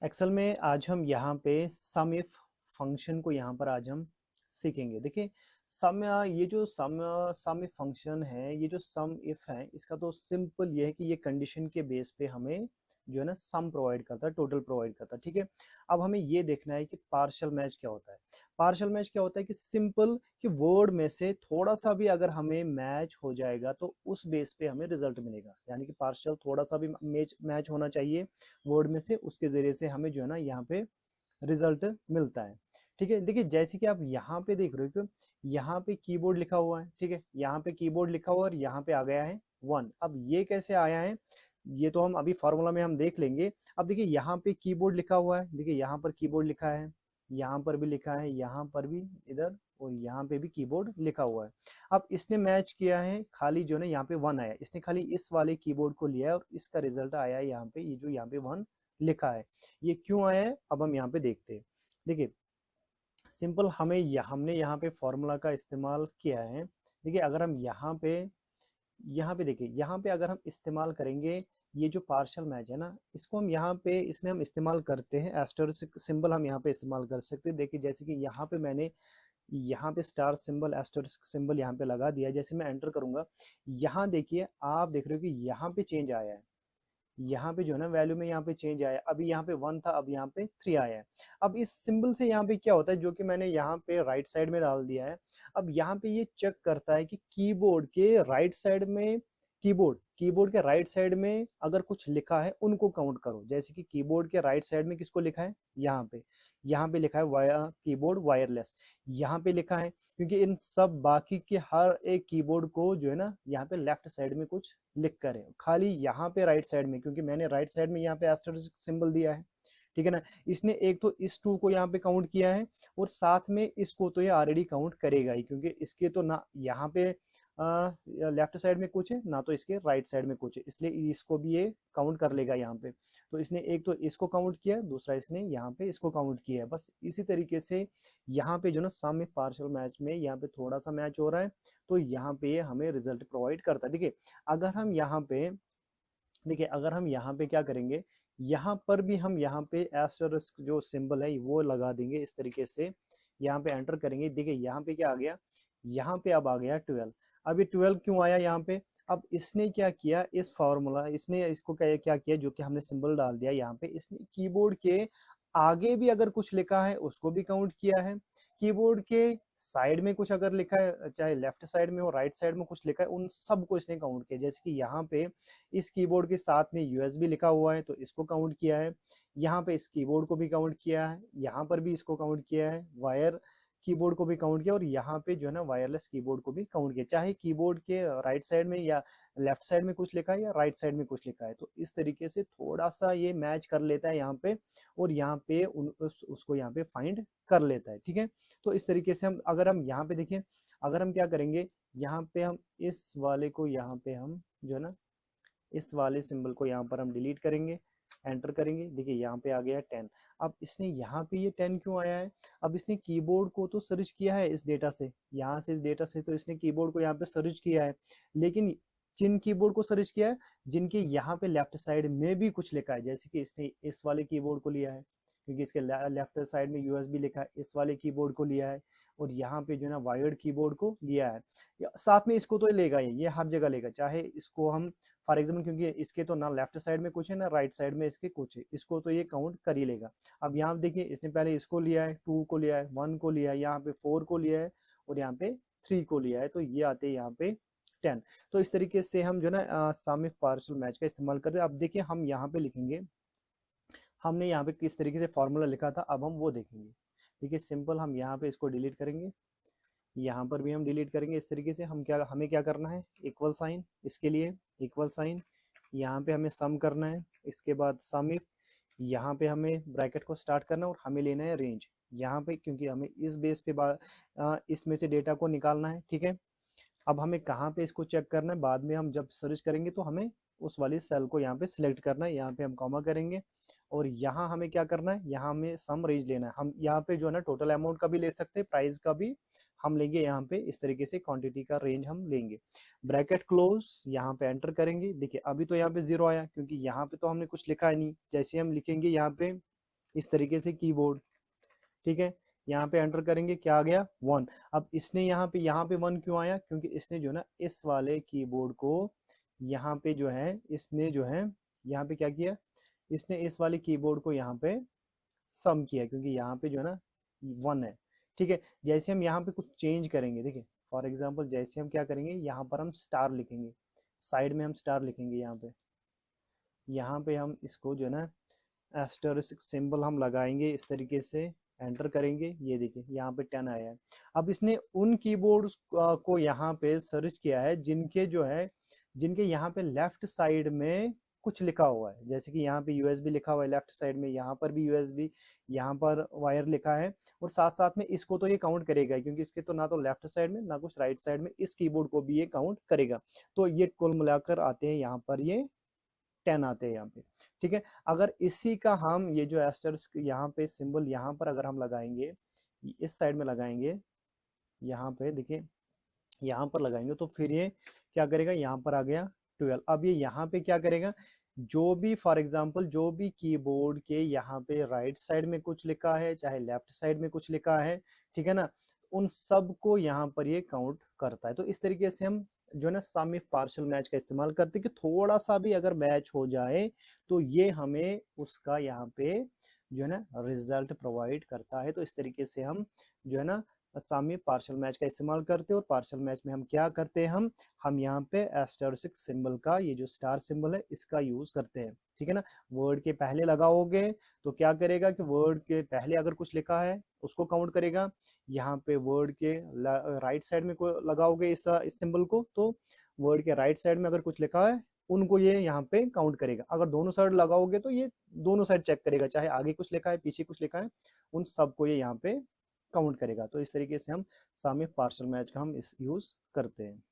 Excel में आज हम यहाँ पे सम इफ फंक्शन को यहाँ पर आज हम सीखेंगे। देखिए सम ये जो सम इफ फंक्शन है, ये जो सम इफ है, इसका तो सिंपल ये है कि ये कंडीशन के बेस पे हमें जो है ना सम प्रोवाइड करता है, टोटल प्रोवाइड करता है। ठीक है, अब हमें ये देखना है कि पार्शियल मैच क्या होता है। पार्शियल मैच क्या होता है कि सिंपल कि वर्ड में से थोड़ा सा भी अगर हमें मैच हो जाएगा तो उस बेस पे हमें रिजल्ट मिलेगा। यानी कि पार्शियल थोड़ा सा भी मैच होना चाहिए वर्ड में से, उसके जरिए से हमें जो है ना यहाँ पे रिजल्ट मिलता है। ठीक है, देखिए जैसे कि आप यहाँ पे देख रहे हो कि यहाँ पे कीबोर्ड लिखा हुआ है। ठीक है, यहाँ पे कीबोर्ड लिखा हुआ है और यहाँ पे आ गया है 1। अब ये कैसे आया है, ये तो हम अभी फार्मूला में हम देख लेंगे। अब देखिए यहाँ पे कीबोर्ड लिखा हुआ है, देखिए यहाँ पर कीबोर्ड लिखा है, यहाँ पर भी लिखा है, यहाँ पर भी, इधर और यहाँ पे भी कीबोर्ड लिखा हुआ है। अब इसने मैच किया है, खाली जो है ना यहाँ पे 1 आया, इसने खाली इस वाले कीबोर्ड को लिया है और इसका रिजल्ट आया है यहाँ पे, ये जो यहाँ पे 1 लिखा है। ये क्यों आया है अब हम यहाँ पे देखते हैं। देखिए सिंपल हमने यहाँ पे फॉर्मूला का इस्तेमाल किया है। देखिए अगर हम यहाँ पे देखिए, यहाँ पे अगर हम इस्तेमाल करेंगे ये जो पार्शियल मैच है ना, इसको हम यहाँ पे इसमें हम इस्तेमाल करते हैं एस्टेरिस्क सिंबल, हम यहाँ पे इस्तेमाल कर सकते हैं। देखिए जैसे कि यहाँ पे मैंने यहाँ पे स्टार सिंबल एस्टेरिस्क सिंबल यहाँ पे लगा दिया। जैसे मैं एंटर करूंगा, यहाँ देखिए आप देख रहे हो कि यहाँ पे चेंज आया है, यहाँ पे जो है ना वैल्यू में यहाँ पे चेंज आया। अभी यहाँ पे 1 था, अब यहाँ पे 3 आया है। अब इस सिंबल से यहाँ पे क्या होता है, जो कि मैंने यहाँ पे राइट साइड में डाल दिया है। अब यहाँ पे ये चेक करता है कि कीबोर्ड के राइट साइड में, कीबोर्ड के राइट साइड में अगर कुछ लिखा है उनको काउंट करो। जैसे कि कीबोर्ड के राइट साइड में किसको लिखा है, यहाँ पे लिखा है कीबोर्ड वायरलेस, यहाँ पे लिखा है क्योंकि इन सब बाकी के हर एक कीबोर्ड को जो है ना यहाँ पे लेफ्ट साइड में कुछ लिख कर है, खाली यहाँ पे राइट साइड में, क्योंकि मैंने राइट साइड में यहाँ पे एस्टेरिस्क सिंबल दिया है। ठीक है ना, इसने एक तो इस 2 को यहाँ पे काउंट किया है और साथ में इसको तो ये ऑलरेडी काउंट करेगा ही, क्योंकि इसके तो ना यहाँ पे लेफ्ट साइड में कुछ है ना तो इसके राइट साइड में कुछ है, इसलिए इसको भी ये काउंट कर लेगा यहाँ पे। तो इसने एक तो इसको काउंट किया, दूसरा इसने यहाँ पे इसको काउंट किया है। बस इसी तरीके से यहाँ पे जो ना सम में पार्शियल मैच में यहाँ पे थोड़ा सा मैच हो रहा है, तो यहाँ पे ये हमें रिजल्ट प्रोवाइड करता है। देखिए अगर हम यहाँ पे देखिए अगर हम यहाँ पे क्या करेंगे, यहाँ पर भी हम यहाँ पे एस्टेरिस्क जो सिंबल है वो लगा देंगे इस तरीके से, यहाँ पे एंटर करेंगे। देखिए यहाँ पे क्या आ गया, यहाँ पे अब आ गया 12। अब ये 12 क्यों आया यहाँ पे, अब इसने क्या किया, इस फॉर्मूला इसने इसको क्या क्या किया, जो कि हमने सिंबल डाल दिया यहाँ पे, इसने कीबोर्ड के आगे भी अगर कुछ लिखा है उसको भी काउंट किया है, कीबोर्ड के साइड में कुछ अगर लिखा है, चाहे लेफ्ट साइड में हो राइट साइड में कुछ लिखा है, उन सबको इसने काउंट किया। जैसे कि यहाँ पे इस कीबोर्ड के साथ में यूएसबी लिखा हुआ है तो इसको काउंट किया है, यहाँ पे इस कीबोर्ड को भी काउंट किया है, यहाँ पर भी इसको काउंट किया है, वायर कीबोर्ड को भी काउंट किया और यहाँ पे जो है ना वायरलेस कीबोर्ड को भी काउंट किया, चाहे कीबोर्ड के राइट साइड में या लेफ्ट साइड में कुछ लिखा है या राइट साइड में कुछ लिखा है। तो इस तरीके से थोड़ा सा ये मैच कर लेता है यहाँ पे, और यहाँ पे उसको यहाँ पे फाइंड कर लेता है। ठीक है, तो इस तरीके से हम अगर हम यहाँ पे देखें, अगर हम क्या करेंगे, यहाँ पे हम इस वाले को यहाँ पे हम जो है ना इस वाले सिंबल को यहाँ पर हम डिलीट करेंगे, एंटर करेंगे। देखिए यहाँ पे आ गया है 10। अब इसने यहाँ पे ये 10 क्यों आया है, अब इसने कीबोर्ड को तो सर्च किया है इस डेटा से, यहाँ से इस डेटा से तो इसने कीबोर्ड को यहाँ पे सर्च किया है, लेकिन किन कीबोर्ड को सर्च किया है, जिनके यहाँ पे लेफ्ट साइड में भी कुछ लिखा है। जैसे कि इसने इस वाले कीबोर्ड को लिया है क्योंकि इसके लेफ्ट साइड में यूएसबी लिखा है, इस वाले कीबोर्ड को लिया है और यहाँ पे जो है ना वायर्ड कीबोर्ड को लिया है, साथ में इसको तो लेगा ही, ये हर जगह लेगा, चाहे इसको हम फॉर एग्जाम्पल, क्योंकि इसके तो ना लेफ्ट साइड में कुछ है ना राइट साइड में इसके कुछ है, इसको तो ये काउंट कर ही लेगा। अब यहाँ देखिए इसने पहले इसको लिया है, 2 को लिया है, 1 को लिया है, यहाँ पे 4 को लिया है और यहाँ पे 3 को लिया है, तो ये आते हैं यहाँ पे 10। तो इस तरीके से हम जो ना सम ऑफ पार्शियल मैच का इस्तेमाल करते हैं। अब देखिए हम यहाँ पे लिखेंगे, हमने यहाँ पे किस तरीके से फॉर्मूला लिखा था, अब हम वो देखेंगे। देखिए सिंपल हम यहाँ पे इसको डिलीट करेंगे, यहाँ पर भी हम डिलीट करेंगे। इस तरीके से हमें क्या करना है, इक्वल साइन, इसके लिए इक्वल साइन, यहाँ पे हमें सम करना है, इसके बाद सम इफ, यहाँ पे हमें ब्रैकेट को स्टार्ट करना है और हमें लेना है रेंज यहाँ पे, क्योंकि हमें इस बेस पे इसमें से डेटा को निकालना है। ठीक है, अब हमें कहाँ पे इसको चेक करना है, बाद में हम जब सर्च करेंगे तो हमें उस वाली सेल को यहाँ पे सिलेक्ट करना है, यहाँ पे हम कॉमा करेंगे और यहाँ हमें क्या करना है, यहाँ हमें सम रेंज लेना है। हम यहाँ पे जो है ना टोटल अमाउंट का भी ले सकते हैं, प्राइस का भी हम लेंगे, यहाँ पे इस तरीके से क्वांटिटी का रेंज हम लेंगे। ब्रैकेट क्लोज, यहाँ पे एंटर करेंगे। देखिए अभी तो यहाँ पे 0 आया क्योंकि यहाँ पे तो हमने कुछ लिखा है नहीं, जैसे हम लिखेंगे यहाँ पे इस तरीके से कीबोर्ड, ठीक है। यहाँ पे एंटर करेंगे, क्या आ गया 1। अब इसने यहाँ पे 1 क्यों आया, क्योंकि इसने जो है ना इस वाले कीबोर्ड को यहाँ पे जो है इसने जो है यहाँ पे क्या किया, इसने इस वाले कीबोर्ड को यहाँ पे सम किया, क्योंकि यहाँ पे जो है ना 1 है, ठीक है। जैसे हम यहाँ पे कुछ चेंज करेंगे, देखिए फॉर एग्जांपल जैसे हम क्या करेंगे, यहाँ पर हम स्टार लिखेंगे, साइड में हम स्टार लिखेंगे, यहाँ पे हम इसको जो है ना एस्टरिस्क सिंबल हम लगाएंगे इस तरीके से, एंटर करेंगे, ये देखिए यहाँ पे 10 आया है। अब इसने उन कीबोर्ड्स को यहाँ पे सर्च किया है जिनके जो है जिनके यहाँ पे लेफ्ट साइड में कुछ लिखा हुआ है, जैसे कि यहाँ पे यूएसबी लिखा हुआ है लेफ्ट साइड में, यहाँ पर भी यूएसबी, यहाँ पर वायर लिखा है, और साथ साथ में इसको तो ये काउंट करेगा क्योंकि इसके तो ना तो लेफ्ट साइड में ना कुछ राइट साइड में, इस कीबोर्ड को भी ये काउंट करेगा। तो ये कुल मिलाकर आते हैं यहाँ पर ये 10 आते हैं यहाँ पे, ठीक है। अगर इसी का हम ये जो एस्टरिस्क यहाँ पे सिंबल यहाँ पर अगर हम लगाएंगे, इस साइड में लगाएंगे, यहाँ पे देखिए यहाँ पर लगाएंगे, तो फिर ये क्या करेगा, यहाँ पर आ गया 12। अब ये यहाँ पे क्या करेगा, जो भी फॉर एग्जांपल जो भी कीबोर्ड के यहाँ पे राइट साइड में कुछ लिखा है चाहे लेफ्ट साइड में कुछ लिखा है, ठीक है ना, उन सब को यहाँ पर ये काउंट करता है। तो इस तरीके से हम जो है ना सम इफ पार्शियल मैच का इस्तेमाल करते हैं कि थोड़ा सा भी अगर मैच हो जाए तो ये हमें उसका यहाँ पे जो है ना रिजल्ट प्रोवाइड करता है। तो इस तरीके से हम जो है ना साम्य पार्शियल मैच का इस्तेमाल करते हैं, और पार्शियल मैच में हम क्या करते हैं, हम यहाँ पे एस्टरिस्क सिंबल का, ये जो स्टार सिंबल है इसका यूज करते हैं, ठीक है ना। वर्ड के पहले लगाओगे तो क्या करेगा कि वर्ड के पहले अगर कुछ लिखा है उसको काउंट करेगा, यहाँ पे वर्ड के राइट साइड में को लगाओगे इस सिंबल को, तो वर्ड के राइट साइड में अगर कुछ लिखा है उनको ये यहाँ पे काउंट करेगा। अगर दोनों साइड लगाओगे तो ये दोनों साइड चेक करेगा, चाहे आगे कुछ लिखा है पीछे कुछ लिखा है, उन सबको ये यहाँ पे काउंट करेगा। तो इस तरीके से हम साम्य पार्शियल मैच का हम इस यूज करते हैं।